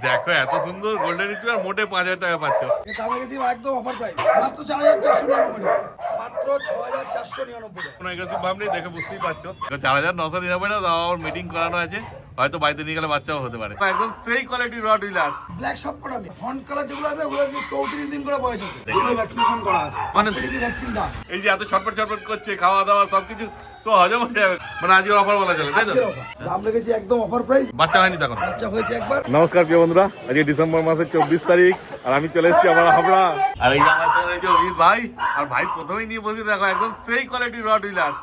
দেখো এত সুন্দর গোল্ডেন রিট্রিভার মোটে 5000 টাকা পাচ্ছ। একদম অফার প্রাইস মাত্র 4499 মাত্র 6499 কোনো এগ্রেসিভ ভাব নেই, দেখে বুঝতেই পারছো। 4999 না, তাও আমার মিটিং করানো আছে, হয়তো বাড়িতে নিয়ে গেলে বাচ্চাও হতে পারে। একদম সেই কোয়ালিটির রড হুইলার। ব্ল্যাক সব করা আমি ফন্ট কালার যেগুলো আছে ওগুলো 34 দিন করে বয়স আছে, এগুলো ভ্যাকসিনেশন করা আছে, মানে ভ্যাকসিন দাও। এই যে এত ছটপট ছটপট করছে, খাওয়া দাওয়া সবকিছু তো হজম হয়ে যাবে। মানে আজকের অফার বলা চলে, তাই তো? দাম রেখেছি একদম অফার প্রাইস। বাচ্চা হয়নি তখন? বাচ্চা হয়েছে একবার। নমস্কার প্রিয় বন্ধুরা, আজকে ডিসেম্বর মাসের 24 তারিখ আর আমি চলে এসেছি আমার হাবড়া। আর এই যে আমার সঙ্গে রয়েছে অভিজিৎ ভাই, আর ভাই প্রথমেই নিয়ে বসে দেখো একদম সেই কোয়ালিটির রড হুইলার।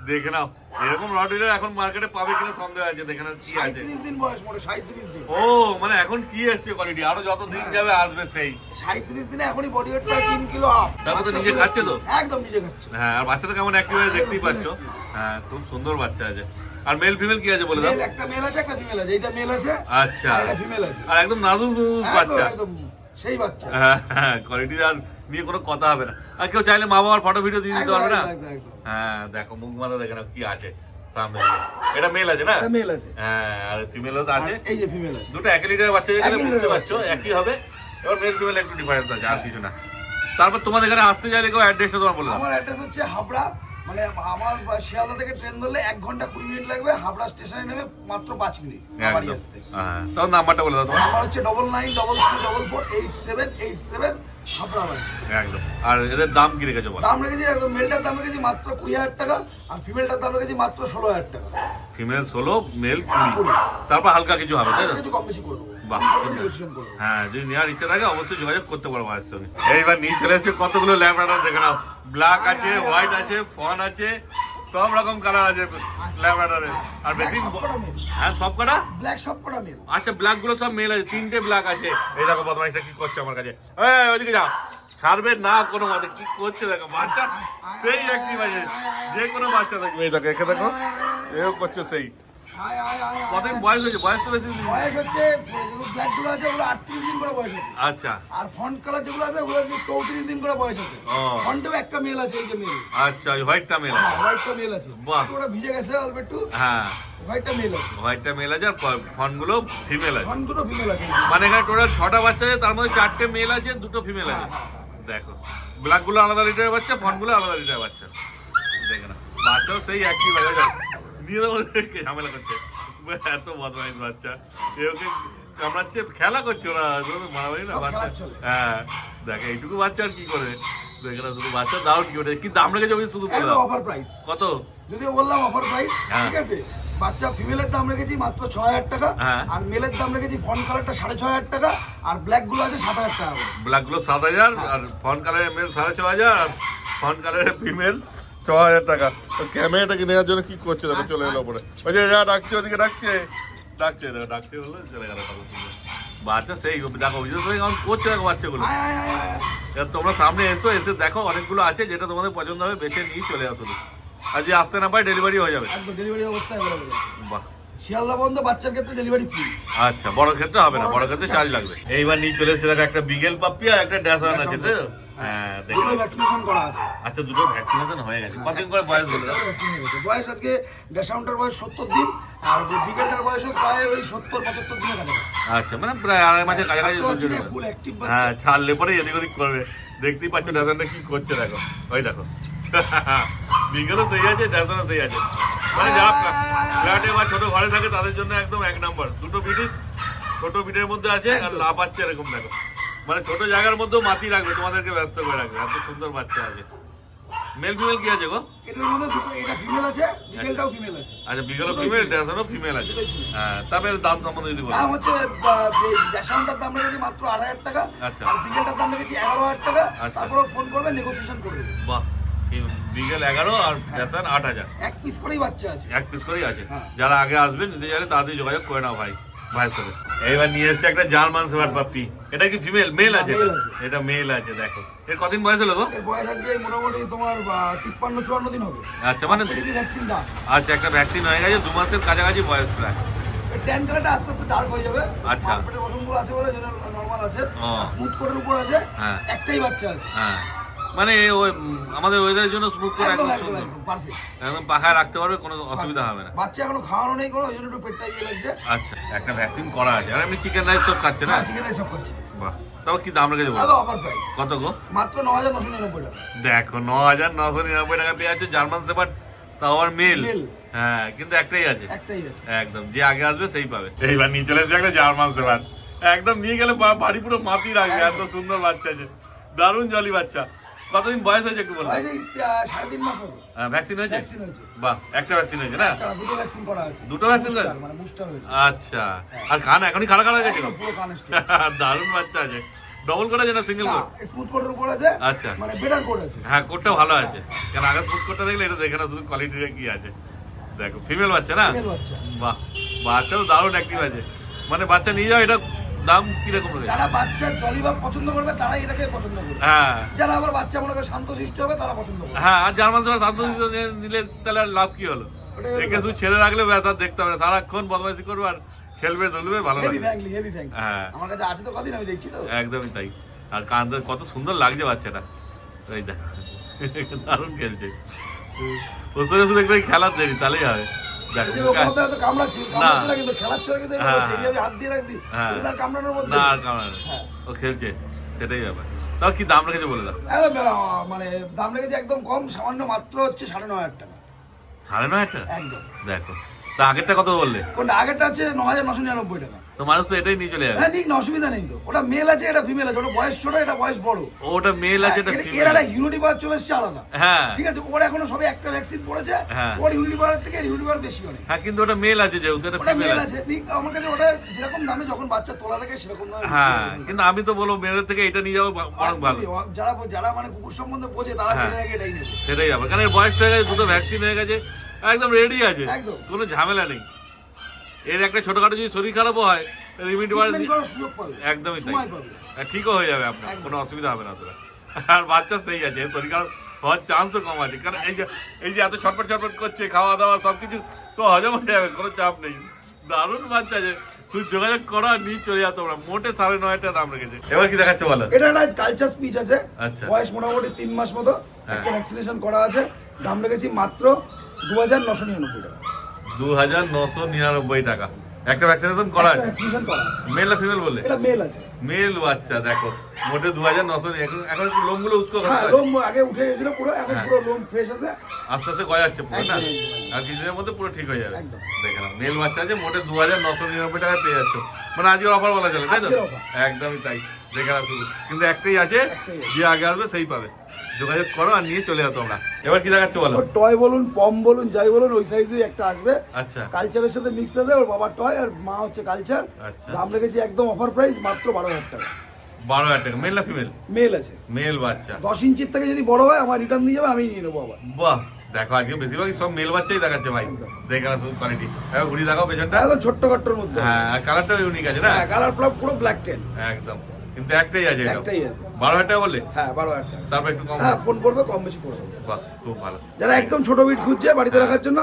দেখে নাও, এরকম রড হুইলার এখন মার্কেটে পাবে কিনা সন্দেহ আছে। দেখে নাও কি আছে। 37 দিন বয়স, মোটে 37 দিন। ও মানে এখন কি এসছে কোয়ালিটি, আরো যত দিন যাবে আসবে সেই 37 দিনে এখনই বডি ওয়েট প্রায় 3 কিলো আপ। তারপর তো নিজে খাচ্ছে তো? একদম নিজে খাচ্ছে। হ্যাঁ, আর বাচ্চা তো কেমন অ্যাক্টিভ হয়ে দেখতেই পাচ্ছ। হ্যাঁ, খুব সুন্দর বাচ্চা আছে। আর মেল ফিমেল কি আছে বলে দাও? একটা মেল আছে, একটা ফিমেল আছে। এটা মেল আছে, আচ্ছা, এটা ফিমেল আছে। আর একদম নাজুক বাচ্চা, একদম সেই বাচ্চা। হ্যাঁ, কোয়ালিটি আর নিয়ে কোনো কথা হবে না। আর কেউ চাইলে মা বাবার ফটো ভিডিও দিয়ে দিতে পারবে না? হ্যাঁ, দেখো মুখ মাথা দেখে নাও কি আছে সামনে। এটা মেল আছে না? এটা মেল আছে। হ্যাঁ, আর ফিমেলও তো আছে। এই যে ফিমেল আছে। দুটো একই লিটারের বাচ্চা যেখানে বুঝতে পারছো একই হবে। এবার মেল ফিমেল একটু ডিফারেন্স আছে, আর কিছু না। তারপর তোমাদের এখানে আসতে চাইলে কেউ অ্যাড্রেসটা তোমার বলে দাও। আমার অ্যাড্রেস হচ্ছে হাবড়া, মানে আমার শিয়ালদা থেকে ট্রেন ধরলে 1 ঘন্টা 20 মিনিট লাগবে। হাবড়া স্টেশনে নেমে মাত্র 5 মিনিট বাড়ি আসতে। হ্যাঁ, তখন নাম্বারটা বলে দাও তোমার। আমার হচ্ছে 9933448787 হাবড়া বাড়ি। একদম। আর এদের দাম কি রেখেছো বলো? দাম রেখেছি একদম, মেলটার দাম রেখেছি মাত্র 20000 টাকা, আর ফিমেলটার দাম রেখেছি মাত্র 16000 টাকা। Female 16, male 20। তারপর হালকা কিছু হবে, তাই তো? কিছু কম বেশি করে দেবো। বাহ, নেগোসিয়েশন করে দেবো। হ্যাঁ, যদি নেওয়ার ইচ্ছা থাকে অবশ্যই যোগাযোগ করতে পারো আমার সঙ্গে। এইবার নিয়ে চলে এসেছে কতগুলো ল্যাব্রাডর, দেখে নাও। ব্ল্যাক আছে, হোয়াইট আছে, ফন আছে, সব রকম কালার আছে ল্যাব্রাডরের। আর বেশি হ্যাঁ সব কটা ব্ল্যাক সব কটা মেল। আচ্ছা, ব্ল্যাক গুলো সব মেল আছে, 3টে ব্ল্যাক আছে। এই দেখো বদমাইশটা কি করছে আমার কাছে। ওইদিকে যাও, ছাড়বে না কোনো মতে। কি করছে দেখো, বাচ্চা সেই অ্যাক্টিভ আছে, যে কোনো বাচ্চা দেখবে। এই দেখো, একে দেখো, এও করছে সেই। কতদিন বয়স হয়েছে? বয়স তো বেশি। বয়স হচ্ছে ব্ল্যাক গুলো আছে ওগুলো 38 দিন করে বয়স আছে। আচ্ছা, আর ফন্ট কালার যেগুলো আছে ওগুলো 34 দিন করে বয়স আছে। ফন্টেও একটা মেল আছে, এই যে মেল। আচ্ছা, ওই হোয়াইটটা মেল আছে। হ্যাঁ, হোয়াইটটা মেল আছে। বাহ, ওটা ভিজে গেছে অল্প একটু। হ্যাঁ, হোয়াইটটা মেল আছে। হোয়াইটটা মেল আছে, আর ফনগুলো ফিমেল আছে। ফন্ট দুটো ফিমেল আছে। মানে এখানে টোটাল 6টা বাচ্চা আছে, তার মধ্যে 4টে মেল আছে, 2টো ফিমেল আছে। দেখো, ব্ল্যাক গুলো আলাদা লিটারের বাচ্চা, ফনগুলো আলাদা লিটারের বাচ্চা। দেখে না, বাচ্চাও সেই একই বাচ্চা। নিয়ে দেবো, ঝামেলা করছে, এত বদমাইশ বাচ্চা। ওকে কামড়াচ্ছে, খেলা করছে ওরা, মারামারি না বাচ্চা। হ্যাঁ, দেখে এইটুকু বাচ্চা আর কি করে। দেখে না, শুধু বাচ্চা দারুণ কি ওটা। কি দাম রেখেছে শুধু বলে দাও। অফার প্রাইস কত? যদিও বললাম অফার প্রাইস, ঠিক আছে। বাচ্চা ফিমেলের দাম রেখেছি মাত্র 6000 টাকা, আর মেলের দাম রেখেছি ফন কালারটা 6500 টাকা, আর ব্ল্যাক গুলো আছে 7000 টাকা। ব্ল্যাক গুলো 7000, আর ফন কালারের মেল 6500, আর ফন কালারের ফিমেল 6000 টাকা। তো ক্যামেরাটাকে নেওয়ার জন্য কি করছে দেখো, চলে এলো পরে। ওই যে যা ডাকছে, ওদিকে ডাকছে দেখো, ডাকছে বলে চলে গেল। বাচ্চা সেই দেখো, ওই জন্য কেমন করছে দেখো বাচ্চাগুলো। তোমরা সামনে এসো, এসে দেখো, অনেকগুলো আছে, যেটা তোমাদের পছন্দ হবে বেছে নিয়ে চলে আসো। আর যে আসতে না পারে ডেলিভারি হয়ে যাবে। একদম ডেলিভারি অবস্থা অ্যাভেলেবল আছে। বাহ, শিয়ালদা পর্যন্ত বাচ্চার ক্ষেত্রে ডেলিভারি ফ্রি। আচ্ছা, বড় ক্ষেত্রে হবে না, বড় ক্ষেত্রে চার্জ লাগবে। এইবার নিয়ে চলে এসে দেখো, একটা বিগেল পাপ্পি আর একটা ড্যাসার আছে, তাই তো? হ্যাঁ, দেখো, দুটো ভ্যাকসিনেশন করা আছে। আচ্ছা, দুটো ভ্যাকসিনেশন হয়ে গেছে। কতদিন করে বয়স বলে দাও? ভ্যাকসিন হয়ে গেছে। বয়স আজকে ড্যাশাউন্টার বয়স 70 দিন, আর বিগেলটার বয়সও প্রায় ওই 70-75 দিনের কাছাকাছি। আচ্ছা, মানে প্রায় আড়াই মাসের কাছাকাছি। ফুল অ্যাক্টিভ বাচ্চা। হ্যাঁ, ছাড়লে পরে এদিক ওদিক করবে। দেখতেই পাচ্ছ ড্যাসারটা কি করছে দেখো, ওই দেখো। বিগেলও সেই আছে, ড্যাসারও সেই আছে। মানে যারা ফ্ল্যাটে বা ছোট ঘরে থাকে তাদের জন্য একদম 1 নম্বর। দুটো বিডি ছোট বিডের মধ্যে আছে, আর লাভ পাচ্ছে এরকম দেখো। মানে ছোট জায়গার মধ্যেও মাটি রাখবে, তোমাদেরকে ব্যস্ত করে রাখবে, এত সুন্দর বাচ্চা আছে। মেল ফিমেল কি আছে গো? এটার মধ্যে দুটো, এটা ফিমেল আছে, বিগেলটাও ফিমেল আছে। আচ্ছা, বিগেলও ফিমেল, ড্যাসারও ফিমেল আছে। হ্যাঁ, তারপরে দাম সম্বন্ধে যদি বলো। দাম হচ্ছে ড্যাশাউন্টার দাম রেখেছি মাত্র 8000 টাকা, আচ্ছা, আর বিগেলটার দাম রেখেছি 11000 টাকা। তারপরে ফোন করবে, নেগোসিয়েশন করবে। বাহ, বিগেল 11 আর ড্যাসার 8000। এক পিস করেই বাচ্চা আছে, এক পিস করেই আছে। যারা আগে আসবে নিতে চাইলে তাড়াতাড়ি যোগাযোগ করে নাও ভাইয়ের সাথে। এইবার নিয়ে এসছে একটা জার্মান শেফার্ড পাপ্পি। এটা কি ফিমেল? মেল আছে। এটা মেল আছে, দেখো। এর কদিন বয়স হলো গো? এর বয়স আজকে মোটামুটি তোমার 53-54 দিন হবে। আচ্ছা, মানে ভ্যাকসিন দাও। আচ্ছা, একটা ভ্যাকসিন হয়ে গেছে, 2 মাসের কাছাকাছি বয়স প্রায়। ট্যান কালারটা আস্তে আস্তে ডার্ক হয়ে যাবে। আচ্ছা, পেটের বসনগুলো আছে বলে যেটা নরমাল আছে, স্মুথ কোটের উপর আছে। একটাই বাচ্চা আছে। হ্যাঁ, মানে ওই আমাদের ওয়েদারের জন্য স্মুথ করে একদম একদম একদম সুন্দর একদম পারফেক্ট। একদম পাখায় রাখতে পারবে, কোনো অসুবিধা হবে না। বাচ্চা এখনো খাওয়ানো নেই কোনো, ওই জন্য একটু পেটটা ইয়ে লাগছে। আচ্ছা, একটা ভ্যাকসিন করা আছে আর এমনি চিকেন রাইস সব খাচ্ছে না? হ্যাঁ, চিকেন রাইস সব খাচ্ছে। বাহ, তবে কি দাম রেখেছে বলো? আদৌ অফার প্রাইস কত গো? মাত্র 9,999 টাকা। দেখো 9,999 টাকা পেয়ে যাচ্ছে জার্মান শেপার্ড, তাও আবার মেল। Male। হ্যাঁ, কিন্তু একটাই আছে। একটাই আছে। একদম, যে আগে আসবে সেই পাবে। এইবার নিয়ে চলে এসেছে একটা জার্মান শেপার্ড, একদম নিয়ে গেলে বাড়ি পুরো মাটি রাখবে, এত সুন্দর বাচ্চা আছে, দারুণ জলি বাচ্চা। কতদিন বয়স হয়েছে একটু বলো? বয়স এই 3.5 মাস মতো। ভ্যাকসিন হয়েছে? ভ্যাকসিন হয়েছে। বাহ, একটা ভ্যাকসিন হয়েছে না? দুটো ভ্যাকসিন করা আছে। দুটো ভ্যাকসিন Booster, হয়েছে? মানে বুস্টার হয়েছে। আচ্ছা, আর কান এখনই খাড়া খাড়া হয়ে গেছে? একদম পুরো কানে স্ট্রেট। দারুণ বাচ্চা আছে। ডবল কোড আছে না সিঙ্গেল কোড? স্মুথ কোটের উপর আছে। আচ্ছা। মানে বেটার কোড আছে। হ্যাঁ, কোডটা ভালো আছে, কারণ আগে স্মুথ কোডটা দেখলে এটা দেখে না শুধু কোয়ালিটিটা কি আছে। দেখো ফিমেল বাচ্চা না? ফিমেল বাচ্চা। বাহ, বাচ্চা তো দারুণ অ্যাক্টিভ আছে। মানে বাচ্চা নিয়ে যাও, এটা দাম কিরকম রয়েছে? যারা বাচ্চা জলিভাব পছন্দ করবে তারাই এটাকে পছন্দ করবে। হ্যাঁ যারা আবার বাচ্চা মনে করে শান্তশিষ্ট হবে তারা পছন্দ করবে। হ্যাঁ, আর জার্মান শেপার্ড সান্তোষিত নিলে তাহলে আর লাভ কি হলো? ওটাই হলো একে শুধু ছেড়ে রাখলে ব্যাস, আর দেখতে হবে না, সারাক্ষণ বদমাইশি করবে আর খেলবে ধরবে, ভালো হেভি লাগবে। ফ্যাংলি, হেভি ফ্যাংলি। হ্যাঁ। আমার কাছে আছে তো কদিন, আমি দেখছি তো। একদমই তাই। আর কান কত সুন্দর লাগছে বাচ্চাটা, এই দেখ দারুণ খেলছে। ওসরে শুধু একটু খেলার দেরি, তাহলেই হবে। দেখো এই যে ওকে হয়তো কামড়াচ্ছি, কামড়াচ্ছে না কিন্তু খেলাচ্ছে না, কিন্তু এভাবে হ্যাঁ। ছেড়ে আমি হাত দিয়ে রাখছি। হ্যাঁ। কিন্তু তার কামড়ানোর মধ্যে না, আর কামড়ায় না। হ্যাঁ। ও খেলছে, সেটাই ব্যাপার। তাও কি দাম রেখেছে বলে দাও? একদম মানে দাম রেখেছে একদম কম, সামান্য মাত্র হচ্ছে 9,500 টাকা। 9,500 টাকা? একদম। দেখো, তা আগেরটা কত বললে? কোনটা আগেরটা হচ্ছে 9,999 টাকা। তো মানুষ তো এটাই নিয়ে চলে যাবে। হ্যাঁ, ঠিক না, অসুবিধা নেই তো। ওটা মেল আছে, এটা ফিমেল আছে, ওটা বয়স ছোট, এটা বয়স বড়। ওটা মেল আছে, এটা এর ফিমেল। একটা ইউনিটি পাওয়ার চলে এসেছে আলাদা। হ্যাঁ ঠিক আছে, ওর এখনো সবে একটা ভ্যাকসিন পড়েছে। হ্যাঁ। ওর ইউনিটি পাওয়ার থেকে ইউনিটি পাওয়ার বেশি অনেক। হ্যাঁ, কিন্তু ওটা মেল আছে যেহেতু, এটা ওটা ফিমেল মেল আছে। আছে, ঠিক আমার কাছে ওটা যেরকম দামে যখন বাচ্চা তোলা থাকে সেরকম দামে। হ্যাঁ, কিন্তু আমি তো বলবো মেলের থেকে এটা নিয়ে যাবো অনেক ভালো। যারা যারা মানে কুকুর সম্বন্ধে বোঝে তারা হ্যাঁ। মেলে আগে এটাই নেবে। সেটাই হবে, কারণ এর বয়সটা হয়ে গেছে, দুটো ভ্যাকসিন হয়ে গেছে, একদম রেডি আছে, একদম। কোনো ঝামেলা নেই। এর একটা ছোটখাটো যদি শরীর খারাপও হয়, রিমিট Treatment করার সুযোগ পাবে। একদমই তাই। সময় পাবে। ঠিকও হয়ে যাবে আপনার, একদম। কোনো অসুবিধা হবে না তোরা। আর বাচ্চা সেই আছে, এর শরীর খারাপ হওয়ার চান্সও কম আছে, কারণ এই যে এত ছটপট ছটপট করছে, খাওয়া দাওয়া সবকিছু তো হজম হয়ে যাবে, কোনো চাপ নেই। দারুণ বাচ্চা আছে, শুধু যোগাযোগ করো আর নিয়ে চলে যাও তোমরা। মোটে 9,500 টাকা দাম রেখেছে। এবার কি দেখাচ্ছে বলো? এটা একটা কালচার স্পিচ আছে। আচ্ছা। বয়স মোটামুটি 3 মাস মতো। হ্যাঁ। একটা ভ্যাকসিনেশন করা আছে। দাম রেখেছি মাত্র 2,999 টাকা। 2,999 টাকা। একটা ভ্যাকসিনেশন করা আছে? ভ্যাকসিনেশন করা আছে। মেল না ফিমেল বলে? এটা মেল আছে। মেল বাচ্চা, দেখো মোটে 2,900। এখন একটু লোমগুলো উস্কো হ্যাঁ, করতে লোম আগে উঠে গেছিল পুরো, এখন হ্যাঁ। পুরো লোম ফ্রেশ আছে। আস্তে আস্তে গজাচ্ছে পুরো না? একদম, একদম। আর কিছুদিনের মধ্যে পুরো ঠিক হয়ে যাবে। একদম। দেখে নাও, মেল বাচ্চা আছে, মোটে 2,999 টাকায় পেয়ে যাচ্ছ। মানে আজকের অফার বলা চলে, তাই তো? আজকের offer। একদমই তাই। দেখে নাও শুধু, কিন্তু একটাই আছে, একটাই আছে। যে আগে আসবে সেই পাবে। যোগাযোগ করো আর নিয়ে চলে যাও তোমরা। এবার কি দেখাচ্ছ বলো? ওর টয় বলুন, পম বলুন, যাই বলুন, ওই সাইজে একটা আসবে। আচ্ছা। কালচারের সাথে মিক্স আছে, ওর বাবার টয় আর মা হচ্ছে কালচার। আচ্ছা। দাম রেখেছি একদম অফার প্রাইস মাত্র 12,000 টাকা। 12,000 টাকা। মেল না ফিমেল? মেল আছে। মেল বাচ্চা। 10 ইঞ্চির থেকে যদি বড় হয় আমার রিটার্ন দিয়ে যাবে, আমি নিয়ে নেবো আবার। বাহ, দেখো আজকে বেশিরভাগই সব মেল বাচ্চাই দেখাচ্ছে ভাই। একদম। দেখে না শুধু কোয়ালিটি। এবার ঘুরি দেখাও পেছনটা। একদম ছোট্ট কাট্টর মধ্যে। হ্যাঁ, আর কালারটাও ইউনিক আছে না? হ্যাঁ, কালার পুরো ব্ল্যাক টেন। একদম, কিন্তু একটাই আছে এটা। একটাই আছে। 12,000 টাকা বললে? হ্যাঁ, 12,000 টাকা। তারপর একটু কম? হ্যাঁ, ফোন করবে, কম বেশি করে দেবো। বাহ, খুব ভালো। যারা একদম ছোট বিট খুঁজছে বাড়িতে রাখার জন্য,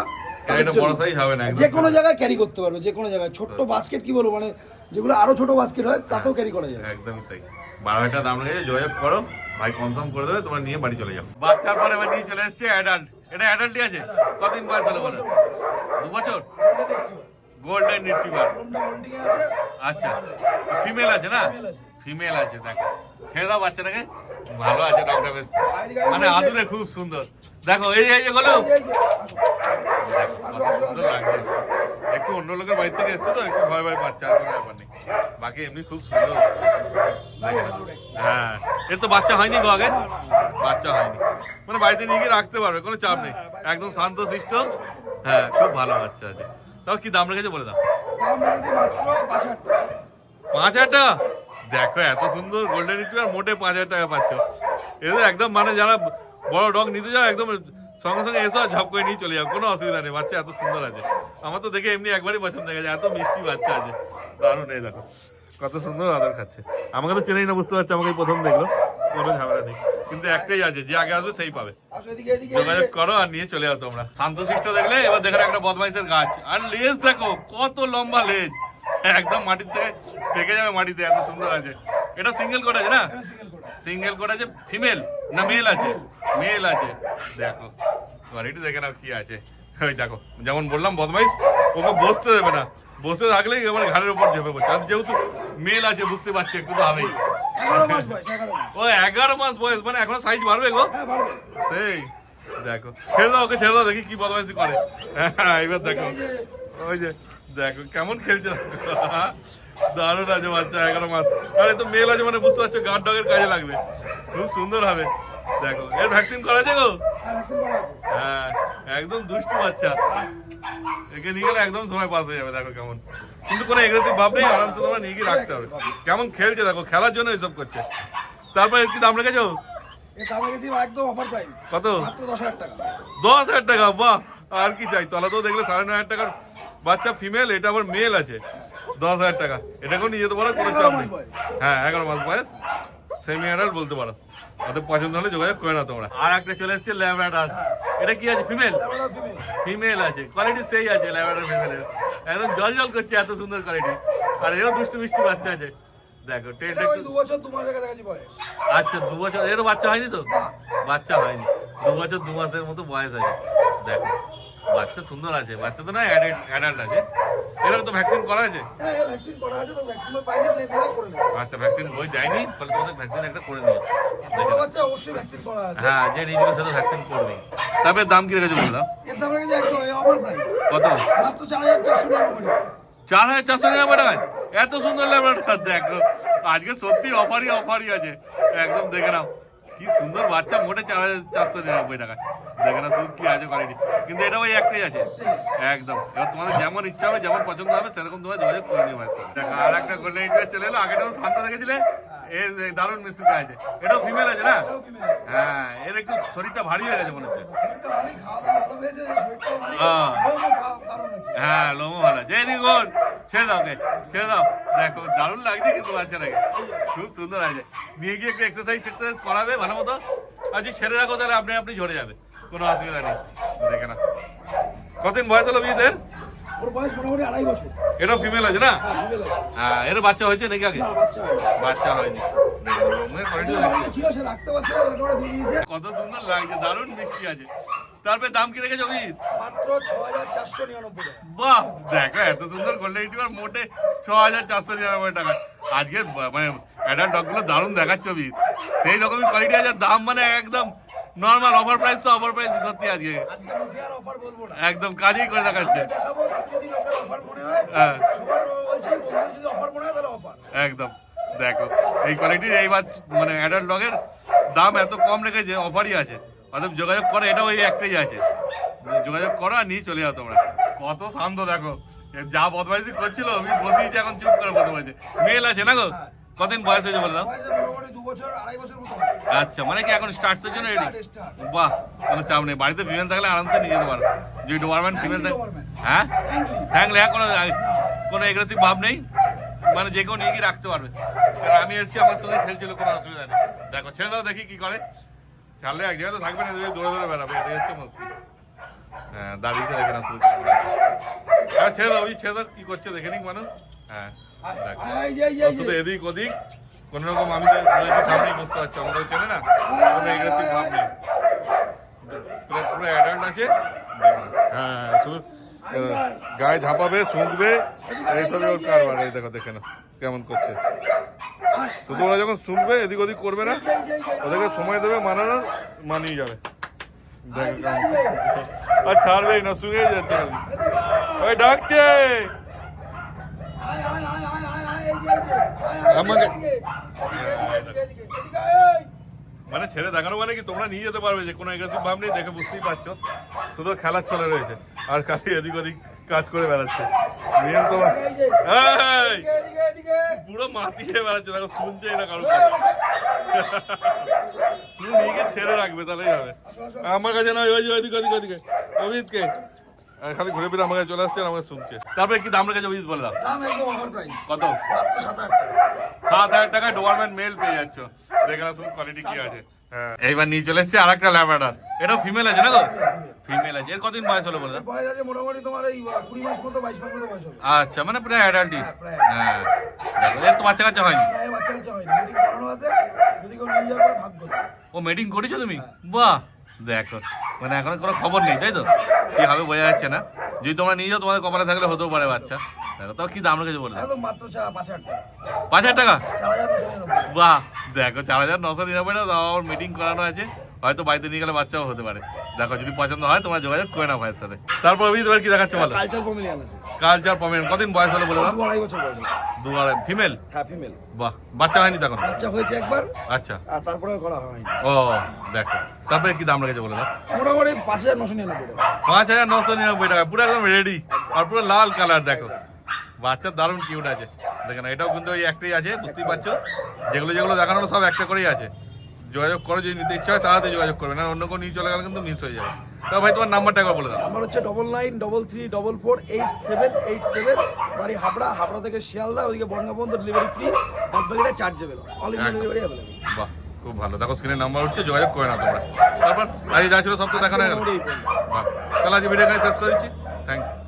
কারণ এটা বড় সাইজ হবে না একদম। যে কোনো জায়গায় ক্যারি করতে পারবে, যে কোনো জায়গায়। ছোট্ট বাস্কেট কি বলবো, মানে যেগুলো আরো ছোট বাস্কেট হয় তাতেও ক্যারি করা যাবে। একদমই তাই। 12,000 টাকা দাম রেখেছে, যোগাযোগ করো, ভাই কনফার্ম করে দেবে, তোমরা নিয়ে বাড়ি চলে যাও। বাচ্চার পর এবার নিয়ে চলে এসছে অ্যাডাল্ট। এটা অ্যাডাল্টই আছে? কতদিন বয়স হলো বলো? 2 বছর? Golden retriever. আচ্ছা, ফিমেল আছে না? ফিমেল আছে। দেখো, ছেড়ে দাও বাচ্চাটাকে। ভালো আছে ডগটা, বেশ মানে আদুরে, খুব সুন্দর। দেখো এই যে গেলো, কত সুন্দর লাগছে। একটু অন্য লোকের বাড়ি থেকে এসছে তো, একটু ভয় ভয় পাচ্ছে, আর কোনো ব্যাপার নেই। বাকি এমনি খুব সুন্দর লাগছে। হ্যাঁ, এর তো বাচ্চা হয়নি গো আগে? বাচ্চা হয়নি, মানে বাড়িতে নিয়ে গিয়ে রাখতে পারবে, কোনো চাপ নেই, একদম শান্ত শিষ্ট। হ্যাঁ, খুব ভালো বাচ্চা আছে। তাও কি দাম রেখেছে বলে দাও? দাম রেখেছি মাত্র 5,000 টাকা। 5,000 টাকা? দেখো এত সুন্দর গোল্ডেন রিট্রিভার, মোটে 5,000 টাকা পাচ্ছ। এদের একদম মানে যারা বড় ডগ নিতে যাও, একদম সঙ্গে সঙ্গে এসো আর ঝপ করে নিয়ে চলে যাও, কোনো অসুবিধা নেই। বাচ্চা এত সুন্দর আছে, আমার তো দেখে এমনি একবারই পছন্দ হয়ে গেছে, এত মিষ্টি বাচ্চা আছে, দারুণ। এই দেখো কত সুন্দর আদর খাচ্ছে। আমাকে তো চেনেই না, বুঝতে পারছি, আমাকে প্রথম দেখলো, কোনো ঝামেলা নেই। কিন্তু একটাই আছে, যে আগে আসবে সেই পাবে। আসো এদিকে, এদিকে, যোগাযোগ এদিকে। করো আর নিয়ে চলে যাও তোমরা। শান্তশিষ্ট দেখলে এবার দেখো একটা বদমাইশের গাছ। আর লেজ দেখো কত লম্বা লেজ, একদম মাটির থেকে টেকে যাবে মাটিতে, এত সুন্দর আছে। এটা সিঙ্গেল কোড আছে না? এটা single coat আছে। সিঙ্গেল কোড আছে, ফিমেল? না মেল আছে, মেল আছে। দেখো কোয়ালিটি দেখে নাও কি আছে। ওই দেখো যেমন বললাম বদমাইশ, ওকে বসতে দেবে না, বসে থাকলেই আমার ঘাড়ের উপর ঝেপে পড়ছে। আর যেহেতু মেল আছে বুঝতে পারছি একটু তো হবেই। 11 মাস বয়স, 11 মাস। ও 11 মাস বয়স, মানে এখনো সাইজ বাড়বে গো। হ্যাঁ, বাড়বে। সেই দেখো, ছেড়ে দাও ওকে, ছেড়ে দাও দেখি কি বদমাইশি করে। হ্যাঁ এবার দেখো, ওই যে দেখো কেমন খেলছে দেখো। দারুণ আছে বাচ্চা, 11 মাস। আরে তো মেল আছে মানে বুঝতে পারছো গার্ড ডগের কাজে লাগবে, খুব সুন্দর হবে। দেখো এর ভ্যাকসিন করা আছে গো। হ্যাঁ, ভ্যাকসিন করা আছে। হ্যাঁ একদম দুষ্টু বাচ্চা, একে নিয়ে গেলে একদম সময় পাস হয়ে যাবে। দেখো কেমন, কিন্তু কোনো এগ্রেসিভ ভাব নেই, আরামসে তোমরা নিয়ে গিয়ে রাখতে হবে। কেমন খেলছে দেখো, খেলার জন্য এসব করছে। তারপর এর কি দাম রেখেছো? এর দাম রেখেছি একদম অফার প্রাইস। কত? মাত্র 10,000 টাকা। 10,000 টাকা, বাহ! আর কি চাই? তলাতেও দেখলে 9,500 টাকার বাচ্চা ফিমেল, এটা আবার মেল আছে। 10,000 টাকা, এটাকেও নিয়ে যেতে পারো, কোনো চাপ নেই। হ্যাঁ 11 মাস বয়স, সেমি অ্যাডাল্ট বলতে পারো। ওদের পছন্দ হলে যোগাযোগ করে নাও তোমরা। আর একটা চলে এসছে ল্যাব্রাডর, এটা কি আছে? Female, Labrador female. ফিমেল আছে, কোয়ালিটি সেই আছে ল্যাব্রাডর ফিমেলের, একদম জল জল করছে, এত সুন্দর কোয়ালিটি। আর এও দুষ্টু মিষ্টি বাচ্চা আছে। দেখো টেলটা এটা ওই একটু, 2 বছর 2 মাসের কাছাকাছি বয়স। আচ্ছা 2 বছর, এরও বাচ্চা হয়নি তো? বাচ্চা হয়নি, 2 বছর 2 মাসের মতো বয়স আছে। দেখো বাচ্চা সুন্দর আছে, বাচ্চা তো না অ্যাডাল্ট আছে। এরকম তো ভ্যাকসিন করা আছে? হ্যাঁ, এর ভ্যাকসিন করা আছে, তো ভ্যাকসিন পাইনি প্লে করে নেব। আচ্ছা ভ্যাকসিন বই দেয়নি, তাহলে তোমাদের ভ্যাকসিন একটা করে নিও। বড় বাচ্চা অবশ্যই ভ্যাকসিন করা আছে। হ্যাঁ যে নিজের সাথে ভ্যাকসিন করবেই। তারপরে দাম কি রেখেছো বলে দাও? এর দাম রেখেছি একদম অফার প্রাইস। কত? মাত্র 4,499 টাকা। 4,499 টাকায় এত সুন্দর ল্যাবরেটরি। দেখো আজকে সত্যি অফারই আছে, একদম দেখে নাও কি সুন্দর বাচ্চা, মোটে 4,499 টাকা। দেখে না শুধু কি আছে কোয়ালিটি, কিন্তু এটা ওই একটাই আছে একদম। এবার তোমাদের যেমন ইচ্ছা হবে, যেমন পছন্দ হবে, সেরকম তোমার যোগাযোগ করে নিও বাচ্চা। দেখো আর একটা গোল্ডেন রিট্রিভার চলে এলো, আগেটাও শান্ত দেখেছিলে, এই দারুণ মিশুকে আছে। এটাও ফিমেল আছে না? এটাও ফিমেল আছে। হ্যাঁ এর একটু শরীরটা ভারী হয়ে গেছে মনে হচ্ছে। শরীরটা ভারী, খাওয়া দাওয়া ভালো হয়েছে, শরীরটাও ভারী, হ্যাঁ। দারুণ আছে। হ্যাঁ লোমও ভালো আছে। এদিকে গোল, ছেড়ে দাও কে, ছেড়ে দাও। দেখো দারুণ লাগছে কিন্তু বাচ্চাটাকে, খুব সুন্দর আছে। নিয়ে গিয়ে একটু এক্সারসাইজ করাবে ভালো মতো, আর যদি ছেড়ে রাখো তাহলে আপনি ঝরে যাবে, কোনো অসুবিধা নেই। দেখে না কতদিন বয়স হলো বিয়েদের? ওর বয়স মোটামুটি 2.5 বছর। এটাও ফিমেল আছে না? হ্যাঁ, ফিমেল আছে। হ্যাঁ এর বাচ্চা হয়েছে নাকি আগে? না, বাচ্চা হয়নি। বাচ্চা হয়নি। দেখো, লোমের quality এটা দেখো। বাড়িতে ছিল, সে রাখতে পারছে না, ওটা ওরা দিয়ে দিয়েছে। কত সুন্দর লাগছে, দারুণ মিষ্টি আছে। তারপরে দাম কি রেখেছো বিদ? মাত্র 6,499 টাকা। বাহ দেখো এত সুন্দর গোল্ডেন রিট্রিভার, মোটে 6,499 টাকা। আজকে মানে অ্যাডাল্ট ডগগুলো দারুণ দেখাচ্ছ বিদ, সেই রকমই কোয়ালিটি আছে। দাম মানে একদম নর্মাল, অফার প্রাইস তো অফার প্রাইস সত্যি আজকে আজকে মুখে আর অফার বলবো না। একদম কাজেই করে দেখাচ্ছে। আজকে দেখাবো, তাতে যদি লোকের অফার মনে হয়, হ্যাঁ। সবার বলছি, বন্ধুদের যদি অফার মনে হয় তাহলে অফার। একদম দেখো এই কোয়ালিটির এই মানে অ্যাডাল্ট ডগের দাম এত কম রেখেছে, অফারই আছে। অতএব যোগাযোগ করো, এটা ওই একটাই আছে, যোগাযোগ করো আর নিয়ে চলে যাও তোমরা। কত শান্ত দেখো, যা বদমাইশি করছিল আমি বসিয়েছি, এখন চুপ করে বসে পড়েছে। মেল আছে না গো? কতদিন বয়স হয়েছে বলে দাও? বয়স মোটামুটি 2 বছর 2.5 বছর মতো হবে। আচ্ছা মানে কি এখন স্টার্টসের জন্য রেডি? Start. বাহ কোনো চাপ নেই, বাড়িতে ফিমেল থাকলে আরামসে নিয়ে যেতে পারো। যদি ডোবারম্যান ফিমেল থাকে, হ্যাঁ হ্যাংলে, হ্যাঁ কোনো এগ্রেসিভ ভাব নেই, মানে যে কেউ নিয়ে গিয়ে রাখতে পারবে। কারণ আমি এসেছি, আমার সঙ্গে খেলছিল, কোনো অসুবিধা নেই। দেখো ছেড়ে দাও দেখি কি করে, ছাড়লে এক জায়গায় তো থাকবে না, দৌড়ে দৌড়ে বেড়াবে, এটাই হচ্ছে মুশকিল। হ্যাঁ দাঁড়িয়েছে দেখে না শুধু, হ্যাঁ ছেড়ে দাও, ছেড়ে দাও কি করছে দেখে নিক মানুষ। হ্যাঁ দেখো ও শুধু এদিক ওদিক, কোন রকম আমি তো সামনেই বুঝতে পারছি, আমাদের চেনে না, কোনো এগ্রেসিভ ভাব নেই, পুরো অ্যাডাল্ট আছে। হ্যাঁ শুধু গায়ে ঝাঁপাবে, শুঁকবে, এইসবই ওর কারবার। এই দেখো দেখে না কেমন করছে, শুধু ওরা যখন শুনবে এদিক ওদিক করবে না, ওদেরকে সময় দেবে মানানোর, মানিয়ে যাবে। দেখো কেমন, আর ছাড়বেই না, শুনেই যাচ্ছে খালি, ওই ডাকছে আমাকে। মানে ছেড়ে দেখানো মানে কি, তোমরা নিয়ে যেতে পারবে, যে কোনো এগ্রেসিভ ভাব নেই, দেখে বুঝতেই পারছো, শুধু খেলার চলে রয়েছে, আর খালি এদিক ওদিক কাজ করে বেড়াচ্ছে। নিয়ম তোমার এই পুরো মাতিয়ে বেড়াচ্ছে, দেখো শুনছেই না কারো কথা। শুধু নিয়ে গিয়ে ছেড়ে রাখবে তাহলেই হবে। আমার কাছে নয়, ওই যে ওইদিক ওদিক ওদিকে অভিজিৎকে, খালি ঘুরে ফিরে আমার কাছে চলে আসছে আর আমাকে শুনছে। তারপরে কি দাম রেখেছে অভিজিৎ বলে দাও? দাম একদম অফার প্রাইস। কত? মাত্র 7,000 টাকা। 7,000 টাকায় ডোবারম্যান মেল পেয়ে যাচ্ছ। দেখে না শুধু কোয়ালিটি কি আছে। হ্যাঁ এইবার নিয়ে চলে এসছে আর একটা ল্যাব্রাডর, এটাও ফিমেল আছে না গো? ফিমেল আছে। এর কতদিন বয়স হলো বলে দাও? বয়স আছে মোটামুটি তোমার এই 20 মাস মতো, 22 মাস মতো বয়স হবে। আচ্ছা মানে প্রায় অ্যাডাল্টই। হ্যাঁ, প্রায়। হ্যাঁ দেখো এর তো বাচ্চা কাচ্চা হয়নি। না, এর বাচ্চা কাচ্চা হয়নি, মিটিং করানো করানো আছে, যদি কেউ নিয়ে যাওয়ার পরে ভাগ করবে। ও মিটিং করেছো তুমি? বাহ, দেখো মানে এখন কোনো খবর নেই তাই তো, কি হবে বোঝা যাচ্ছে না। যদি তোমরা নিয়ে যাও তোমাদের কপালে থাকলে হতেও পারে বাচ্চা। দেখো তাও কি দাম রেখেছো বলে? একদম মাত্র 5,000 টাকা। 5,000 টাকা? 4,999। বাহ, দেখো 4,999 টাকা, তাও আমার মিটিং করানো আছে, হয়তো বাড়িতে নিয়ে গেলে বাচ্চাও হতে পারে। দেখো যদি পছন্দ হয় তোমরা যোগাযোগ করে নাও ভাইয়ের সাথে। তারপর আমি তোমার কি দেখাচ্ছে বলো? কালচার পমিলিয়ান আছে। কালচার পমেন কতদিন বয়স হলো বলে দাও? 2-2.5 বছর বয়স। 2 ফিমেল? হ্যাঁ ফিমেল। বাহ, বাচ্চা হয়নি তখন? বাচ্চা হয়েছে একবার, আচ্ছা, আর তারপরে আর করা হয়নি। ও দেখো তারপরে কি দাম রেখেছে বলে দাও? মোটামুটি 5,999 টাকা। 5,999 টাকা, পুরো একদম রেডি, আর পুরো লাল কালার। দেখো বাচ্চা দারুণ কিউট আছে। দেখো না, এটাও কিন্তু ওই একটাই আছে, বুঝতেই পারছো। যেগুলো যেগুলো দেখানো হলো সব একটা করেই আছে। যোগাযোগ করো, যদি নিতে ইচ্ছা হয় তাড়াতাড়ি যোগাযোগ করবে, না অন্য কোনো নিয়ে চলে গেলে কিন্তু মিস হয়ে যাবে। তো ভাই তোমার নাম্বারটা একবার বলে দাও। আমার হচ্ছে 9933448787, বাড়ি হাবড়া। হাবড়া থেকে শিয়ালদা, ওইদিকে বঙ্গবন্ধু, ডেলিভারি ফ্রি, বাদবাকিটা chargeable, all India delivery available. বাহ, খুব ভালো। দেখো স্ক্রিনের নাম্বার হচ্ছে, যোগাযোগ করে না তোমরা। তারপর আজ যা ছিল সব তো দেখানো হয়ে গেল। বাহ, তাহলে আজ ভিডিও এখানে শেষ করে দিচ্ছি। Thank you.